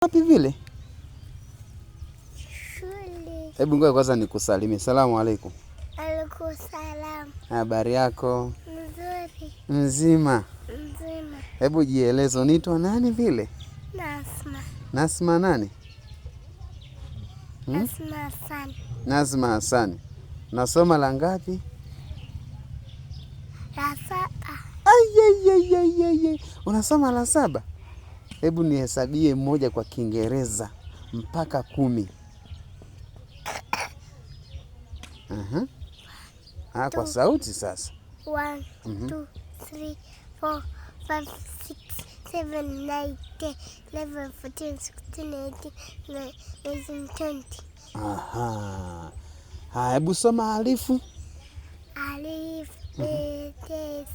Wapi vile? Shule. Hebu ngoja kwanza nikusalimie. Salamu alaykum. Alaykum salam. Habari yako? Nzuri. Mzima. Mzima. Hebu jieleze, unaitwa nani vile? Nasma. Nasma nani? Nasma Hassan. Nasma Hassan. Nasoma la ngapi? La 7. Ay. Unasoma la 7? Hebu nihesabie moja kwa Kiingereza mpaka 10. Kwa sauti sasa. 1, 2, 3, 4, 5, 6, 7, 9, 10, 11, 14, 16, 18, 19, 20. Hebu soma alifu. Alif, B, T,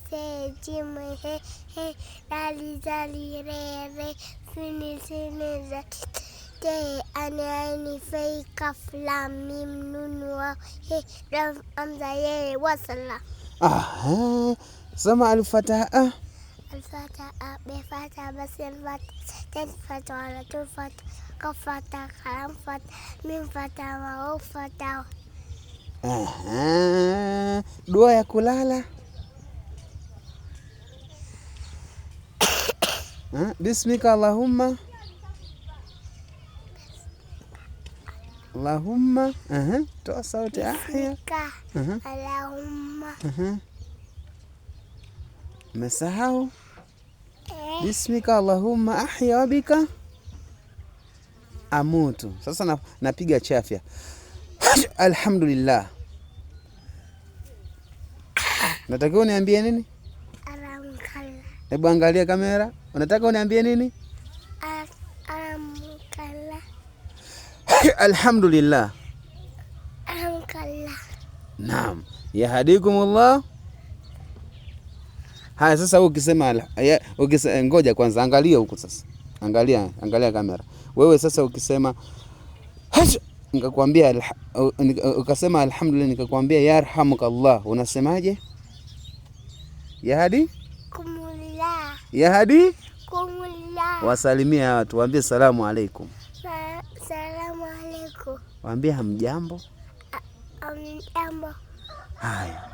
C, J, M, H, H, Dali, Zali, Re, Re, Fini, Sini, Zati, T, Ani, Aini, Fei, Kaf, Lam, Mim, Nun, Waw, He, Lam, Hamza, Ye, Wasala. Soma al-Fataha. Al-Fataha, B, Fataha, Basin, Fataha, Ten, Fataha, Two, Fataha, Kaf, Fataha, Kalam, Fataha, Mim, Fataha, Waw, Fataha. Dua ya kulala. Bismika Allahumma. Allahumma. Toa sauti ahya. Allahumma. Umesahau? Bismika Allahumma ahya wa bika amutu. Sasa napiga chafya. Alhamdulillah. Unataka uniambie nini? Alhamdulillah. Hebu angalia kamera. Unataka uniambie nini? Alhamdulillah. Alhamdulillah. Alhamdulillah. Naam. Yahdikumullah. Haya sasa ukisema ngoja kwanza angalia huko sasa. Angalia kamera. Wewe sasa ukisema nikakwambia ukasema alhamdulillah, nikakwambia yarhamukallah, unasemaje? Yahdi kumullah. Yahdi kumullah. Wasalimia watu, waambie salamu alaykum. Salamu alaykum. Waambie hamjambo. Hamjambo. Haya.